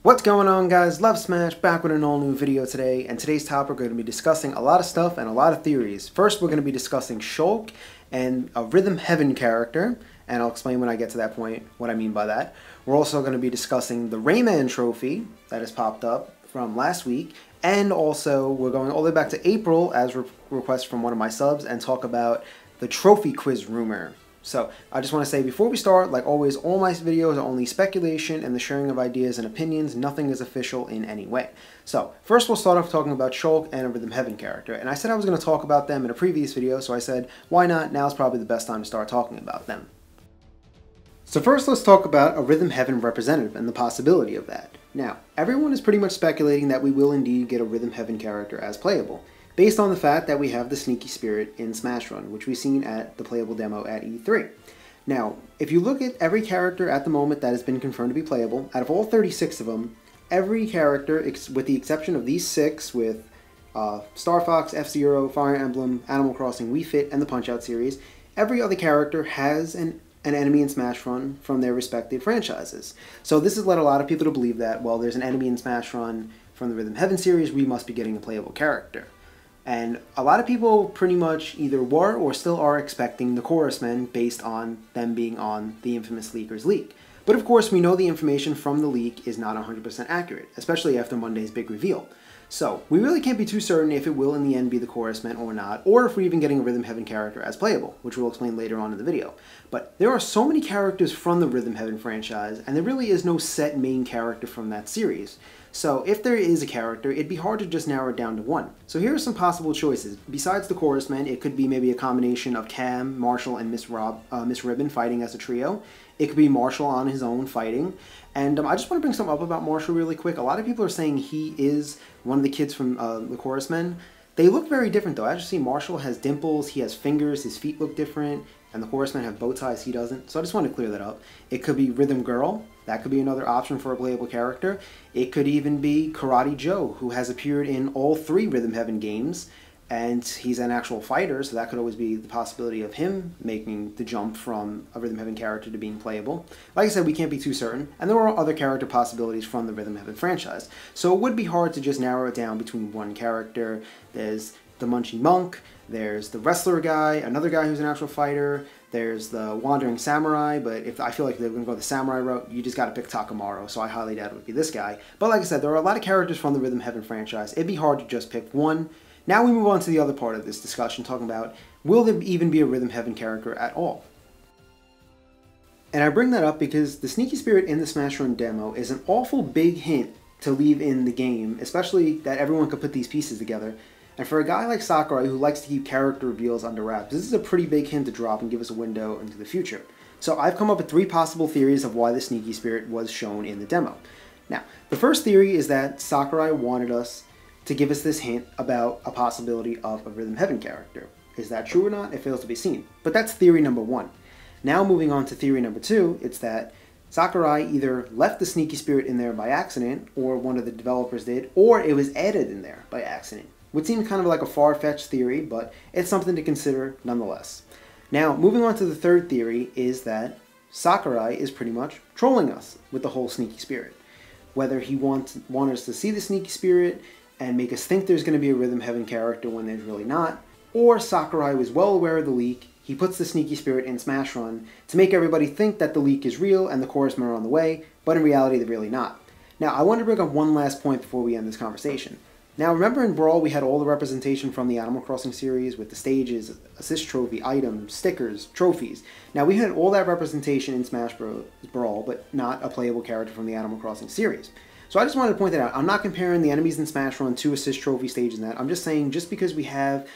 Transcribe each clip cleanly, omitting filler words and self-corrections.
What's going on, guys? Love Smash back with an all new video today, and today's topic we're going to be discussing a lot of stuff and a lot of theories. First, we're going to be discussing Shulk and a Rhythm Heaven character, and I'll explain when I get to that point what I mean by that. We're also going to be discussing the Rayman trophy that has popped up from last week, and also we're going all the way back to April as request from one of my subs and talk about the trophy quiz rumor. So, I just want to say before we start, like always, all my videos are only speculation and the sharing of ideas and opinions. Nothing is official in any way. So, first we'll start off talking about Shulk and a Rhythm Heaven character. And I said I was going to talk about them in a previous video, so I said, why not? Now's probably the best time to start talking about them. So first let's talk about a Rhythm Heaven representative and the possibility of that. Now, everyone is pretty much speculating that we will indeed get a Rhythm Heaven character as playable, based on the fact that we have the Sneaky Spirit in Smash Run, which we've seen at the playable demo at E3. Now, if you look at every character at the moment that has been confirmed to be playable, out of all 36 of them, every character, with the exception of these 6 with Star Fox, F-Zero, Fire Emblem, Animal Crossing, Wii Fit, and the Punch-Out series, every other character has an enemy in Smash Run from their respective franchises. So this has led a lot of people to believe that, well, there's an enemy in Smash Run from the Rhythm Heaven series, we must be getting a playable character. And a lot of people pretty much either were or still are expecting the Chorus Men based on them being on the infamous leaker's leak. But of course we know the information from the leak is not 100% accurate, especially after Monday's big reveal. So we really can't be too certain if it will in the end be the Chorus Men or not, or if we're even getting a Rhythm Heaven character as playable, which we'll explain later on in the video. But there are so many characters from the Rhythm Heaven franchise, and there really is no set main character from that series. So if there is a character, it'd be hard to just narrow it down to one. So here are some possible choices. Besides the Chorus Men, it could be maybe a combination of Cam, Marshal, and Miss Ribbon fighting as a trio. It could be Marshal on his own fighting. And I just want to bring something up about Marshal really quick. A lot of people are saying he is one of the kids from the Chorus Men. They look very different though. As you see, Marshal has dimples, he has fingers, his feet look different, and the Chorus Men have bow ties, he doesn't. So I just want to clear that up. It could be Rhythm Girl. That could be another option for a playable character. It could even be Karate Joe, who has appeared in all 3 Rhythm Heaven games, and he's an actual fighter, so that could always be the possibility of him making the jump from a Rhythm Heaven character to being playable. Like I said, we can't be too certain, and there are other character possibilities from the Rhythm Heaven franchise. So it would be hard to just narrow it down between one character. There's the Munchie Monk, there's the Wrestler guy, another guy who's an actual fighter, there's the Wandering Samurai, but if I feel like they're going to go the Samurai route, you just got to pick Takamaru, so I highly doubt it would be this guy. But like I said, there are a lot of characters from the Rhythm Heaven franchise. It'd be hard to just pick one. Now we move on to the other part of this discussion, talking about, will there even be a Rhythm Heaven character at all? And I bring that up because the Sneaky Spirit in the Smash Run demo is an awful big hint to leave in the game, especially that everyone could put these pieces together. And for a guy like Sakurai who likes to keep character reveals under wraps, this is a pretty big hint to drop and give us a window into the future. So I've come up with 3 possible theories of why the Sneaky Spirit was shown in the demo. Now, the first theory is that Sakurai wanted us to give us this hint about a possibility of a Rhythm Heaven character. Is that true or not? It fails to be seen. But that's theory number 1. Now moving on to theory number 2, it's that Sakurai either left the Sneaky Spirit in there by accident, or one of the developers did, or it was added in there by accident. Would seem kind of like a far-fetched theory, but it's something to consider nonetheless. Now, moving on to the third theory is that Sakurai is pretty much trolling us with the whole Sneaky Spirit. Whether he wants us to see the Sneaky Spirit and make us think there's going to be a Rhythm Heaven character when there's really not, or Sakurai was well aware of the leak, he puts the Sneaky Spirit in Smash Run to make everybody think that the leak is real and the Chorus Men are on the way, but in reality they're really not. Now, I want to bring up one last point before we end this conversation. Now, remember in Brawl we had all the representation from the Animal Crossing series with the stages, assist trophy, items, stickers, trophies. Now, we had all that representation in Smash Bros. Brawl, but not a playable character from the Animal Crossing series. So I just wanted to point that out. I'm not comparing the enemies in Smash Run to assist trophy stages and that. I'm just saying just because we have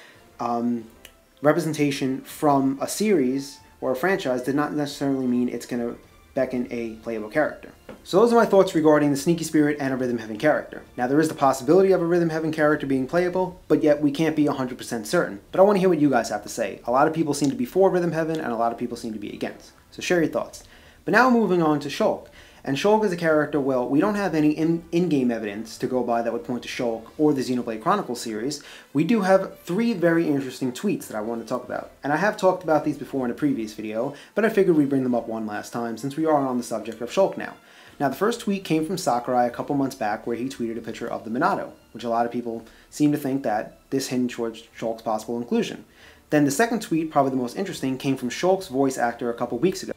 representation from a series or a franchise did not necessarily mean it's going to beckon a playable character. So those are my thoughts regarding the Sneaky Spirit and a Rhythm Heaven character. Now there is the possibility of a Rhythm Heaven character being playable, but yet we can't be 100% certain. But I want to hear what you guys have to say. A lot of people seem to be for Rhythm Heaven and a lot of people seem to be against. So share your thoughts. But now moving on to Shulk. And Shulk is a character, well, we don't have any in-game evidence to go by that would point to Shulk or the Xenoblade Chronicles series. We do have 3 very interesting tweets that I want to talk about. And I have talked about these before in a previous video, but I figured we'd bring them up one last time since we are on the subject of Shulk now. Now, the first tweet came from Sakurai a couple months back where he tweeted a picture of the Minato, which a lot of people seem to think that this hinted towards Shulk's possible inclusion. Then the second tweet, probably the most interesting, came from Shulk's voice actor a couple weeks ago,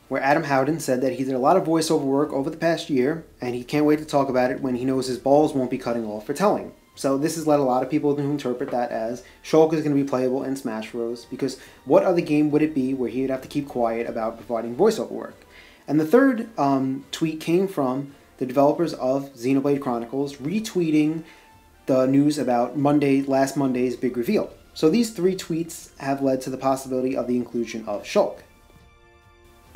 where Adam Howden said that he did a lot of voiceover work over the past year, and he can't wait to talk about it when he knows his balls won't be cutting off for telling. So this has led a lot of people to interpret that as Shulk is going to be playable in Smash Bros. Because what other game would it be where he would have to keep quiet about providing voiceover work? And the third tweet came from the developers of Xenoblade Chronicles retweeting the news about last Monday's big reveal. So these three tweets have led to the possibility of the inclusion of Shulk.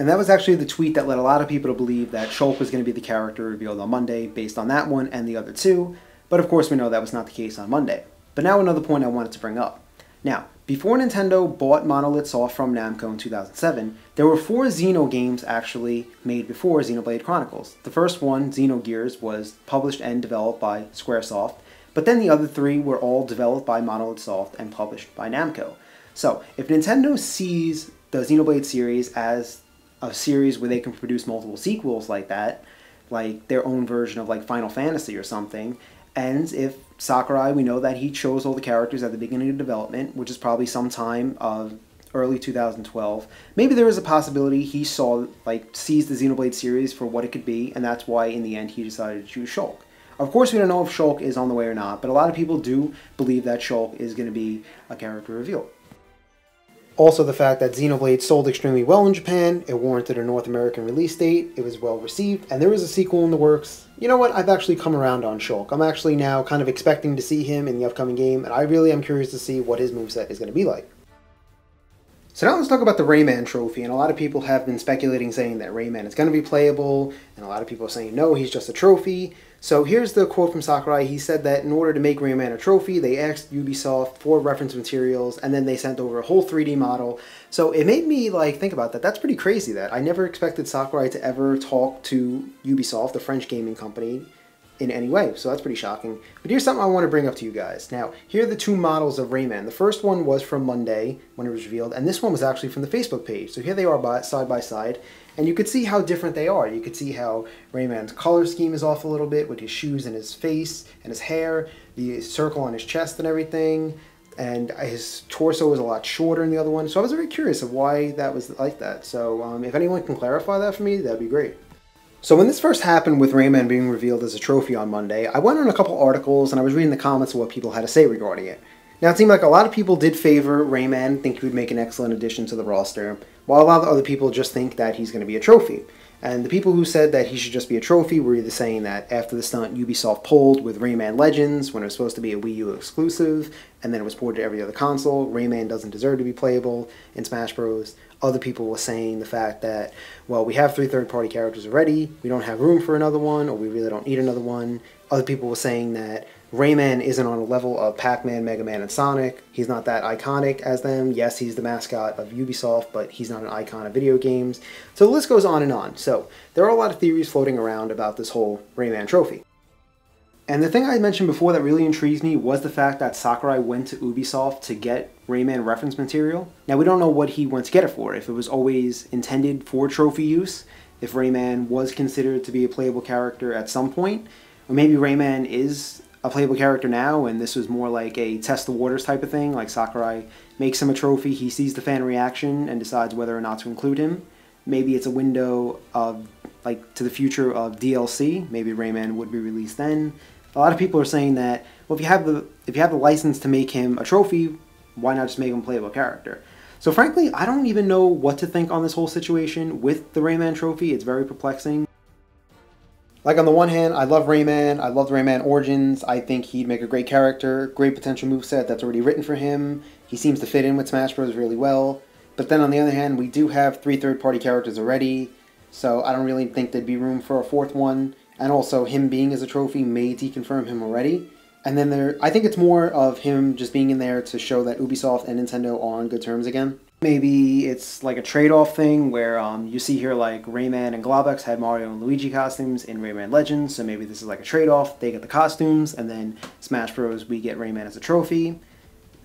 And that was actually the tweet that led a lot of people to believe that Shulk was going to be the character revealed on Monday based on that one and the other two. But of course we know that was not the case on Monday. But now another point I wanted to bring up. Now, before Nintendo bought Monolith Soft from Namco in 2007, there were 4 Xeno games actually made before Xenoblade Chronicles. The first one, Xenogears, was published and developed by Squaresoft, but then the other 3 were all developed by Monolith Soft and published by Namco. So, if Nintendo sees the Xenoblade series as a series where they can produce multiple sequels like that, like their own version of like Final Fantasy or something, and if Sakurai, we know that he chose all the characters at the beginning of development, which is probably sometime of early 2012. Maybe there is a possibility he sees the Xenoblade series for what it could be, and that's why in the end he decided to choose Shulk. Of course we don't know if Shulk is on the way or not, but a lot of people do believe that Shulk is going to be a character reveal. Also, the fact that Xenoblade sold extremely well in Japan, it warranted a North American release date, it was well received, and there is a sequel in the works. You know what, I've actually come around on Shulk. I'm actually now kind of expecting to see him in the upcoming game, and I really am curious to see what his moveset is going to be like. So now let's talk about the Rayman trophy, and a lot of people have been speculating saying that Rayman is going to be playable, and a lot of people are saying no, he's just a trophy. So here's the quote from Sakurai. He said that in order to make Rayman a trophy, they asked Ubisoft for reference materials, and then they sent over a whole 3D model. So it made me think about that. That's pretty crazy that I never expected Sakurai to ever talk to Ubisoft, the French gaming company, in any way. So that's pretty shocking. But here's something I want to bring up to you guys. Now, here are the 2 models of Rayman. The first one was from Monday when it was revealed, and this one was actually from the Facebook page. So here they are side by side. And you could see how different they are. You could see how Rayman's color scheme is off a little bit with his shoes and his face and his hair, the circle on his chest and everything, and his torso is a lot shorter in the other one. So I was very curious of why that was like that. So if anyone can clarify that for me, that'd be great. So when this first happened with Rayman being revealed as a trophy on Monday, I went on a couple articles and I was reading the comments of what people had to say regarding it. Now, it seemed like a lot of people did favor Rayman, think he would make an excellent addition to the roster, while a lot of other people just think that he's going to be a trophy. And the people who said that he should just be a trophy were either saying that after the stunt Ubisoft pulled with Rayman Legends, when it was supposed to be a Wii U exclusive, and then it was ported to every other console, Rayman doesn't deserve to be playable in Smash Bros. Other people were saying the fact that, well, we have 3 third-party characters already, we don't have room for another one, or we really don't need another one. Other people were saying that Rayman isn't on a level of Pac-Man, Mega Man, and Sonic. He's not that iconic as them. Yes, he's the mascot of Ubisoft, but he's not an icon of video games. So the list goes on and on. So there are a lot of theories floating around about this whole Rayman trophy. And the thing I mentioned before that really intrigues me was the fact that Sakurai went to Ubisoft to get Rayman reference material. Now, we don't know what he went to get it for, if it was always intended for trophy use, if Rayman was considered to be a playable character at some point, or maybe Rayman is a playable character now, and this was more like a test the waters type of thing, like Sakurai makes him a trophy, he sees the fan reaction, and decides whether or not to include him. Maybe it's a window of, to the future of DLC, maybe Rayman would be released then. A lot of people are saying that, well, if you have the license to make him a trophy, why not just make him a playable character? So frankly, I don't even know what to think on this whole situation with the Rayman trophy. It's very perplexing. Like, on the one hand, I love Rayman, I love Rayman Origins, I think he'd make a great character, great potential moveset that's already written for him, he seems to fit in with Smash Bros. Really well. But then on the other hand, we do have 3 third-party characters already, so I don't really think there'd be room for a 4th one, and also him being as a trophy may deconfirm him already. And then I think it's more of him just being in there to show that Ubisoft and Nintendo are on good terms again. Maybe it's like a trade-off thing where you see here like Rayman and Globox had Mario and Luigi costumes in Rayman Legends, so maybe this is like a trade-off. They get the costumes, and then Smash Bros. We get Rayman as a trophy.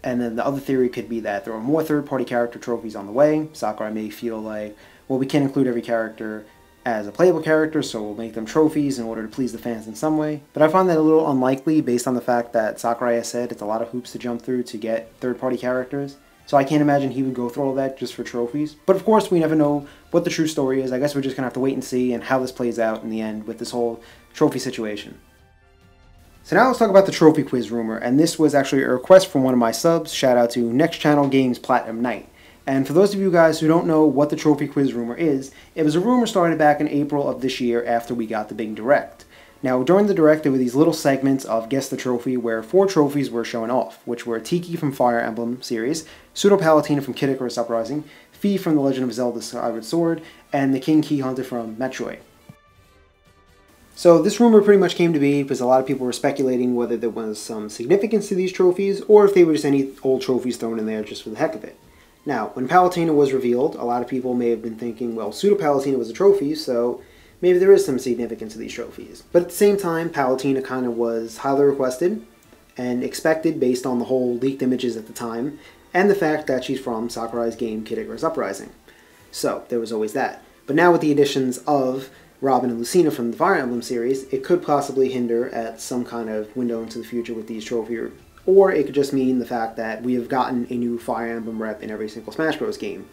And then the other theory could be that there are more third-party character trophies on the way. Sakurai may feel like, well, we can't include every character as a playable character, so we'll make them trophies in order to please the fans in some way. But I find that a little unlikely based on the fact that Sakurai has said it's a lot of hoops to jump through to get third-party characters. So I can't imagine he would go through all that just for trophies. But of course, we never know what the true story is. I guess we're just going to have to wait and see and how this plays out in the end with this whole trophy situation. So now let's talk about the trophy quiz rumor. And this was actually a request from one of my subs. Shout out to Next Channel Games Platinum Knight. And for those of you guys who don't know what the trophy quiz rumor is, it was a rumor started back in April of this year after we got the big direct. Now, during the direct, there were these little segments of Guess the Trophy where 4 trophies were shown off, which were Tiki from Fire Emblem series, Pseudo Palutena from Kid Icarus Uprising, Fi from The Legend of Zelda Skyward Sword, and the King Key Hunter from Metroid. So this rumor pretty much came to be because a lot of people were speculating whether there was some significance to these trophies or if they were just any old trophies thrown in there just for the heck of it. Now, when Palutena was revealed, a lot of people may have been thinking, well, Pseudo Palutena was a trophy, so maybe there is some significance to these trophies. But at the same time, Palutena kind of was highly requested and expected based on the whole leaked images at the time, and the fact that she's from Sakurai's game Kid Icarus Uprising. So, there was always that. But now with the additions of Robin and Lucina from the Fire Emblem series, it could possibly hinder at some kind of window into the future with these trophies. Or it could just mean the fact that we have gotten a new Fire Emblem rep in every single Smash Bros. Game.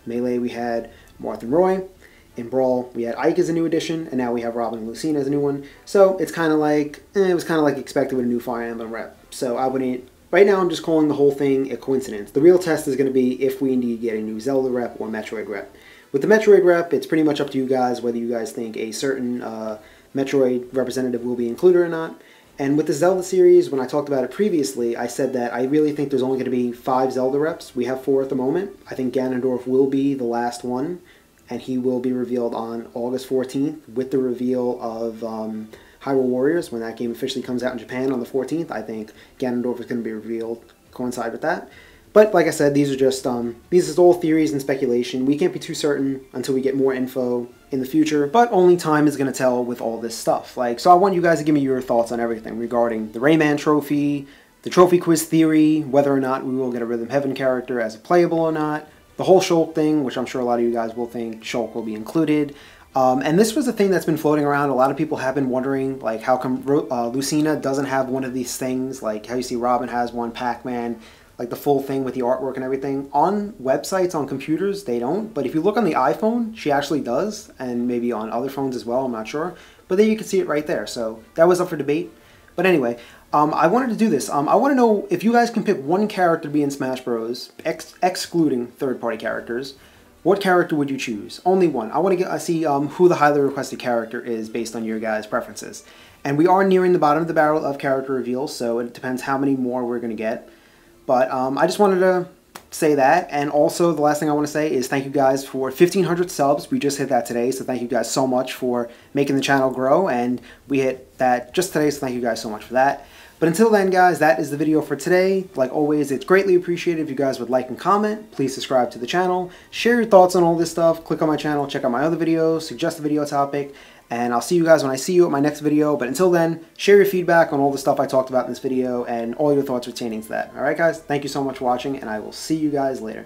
Melee we had Marth and Roy. In Brawl we had Ike as a new addition, and now we have Robin and Lucina as a new one. So it's kind of like, it was kind of like expected with a new Fire Emblem rep. So I wouldn't, right now I'm just calling the whole thing a coincidence. The real test is going to be if we indeed get a new Zelda rep or Metroid rep. With the Metroid rep, it's pretty much up to you guys whether you guys think a certain Metroid representative will be included or not. And with the Zelda series, when I talked about it previously, I said that I really think there's only going to be 5 Zelda reps. We have 4 at the moment. I think Ganondorf will be the last one, and he will be revealed on August 14th with the reveal of Hyrule Warriors. When that game officially comes out in Japan on the 14th, I think Ganondorf is going to be revealed, coincide with that. But like I said, these are just all theories and speculation. We can't be too certain until we get more info in the future, but only time is going to tell with all this stuff. So I want you guys to give me your thoughts on everything regarding the Rayman trophy, the trophy quiz theory, whether or not we will get a Rhythm Heaven character as a playable or not, the whole Shulk thing, which I'm sure a lot of you guys will think Shulk will be included. And this was a thing that's been floating around. A lot of people have been wondering, like, how come Lucina doesn't have one of these things, like how you see Robin has one, Pac-Man, like the full thing with the artwork and everything. On websites, on computers, they don't. But if you look on the iPhone, she actually does, and maybe on other phones as well, I'm not sure. But there you can see it right there. So that was up for debate. But anyway, I wanted to do this. I want to know if you guys can pick one character to be in Smash Bros, excluding third-party characters. What character would you choose? Only one. I want to see who the highly requested character is based on your guys' preferences. And we are nearing the bottom of the barrel of character reveals, so it depends how many more we're going to get. But I just wanted to say that. And also, the last thing I want to say is thank you guys for 1,500 subs. We just hit that today, so thank you guys so much for making the channel grow. And we hit that just today, so thank you guys so much for that. But until then, guys, that is the video for today. Like always, it's greatly appreciated if you guys would like and comment. Please subscribe to the channel. Share your thoughts on all this stuff. Click on my channel. Check out my other videos. Suggest a video topic. And I'll see you guys when I see you at my next video. But until then, share your feedback on all the stuff I talked about in this video and all your thoughts pertaining to that. Alright, guys? Thank you so much for watching, and I will see you guys later.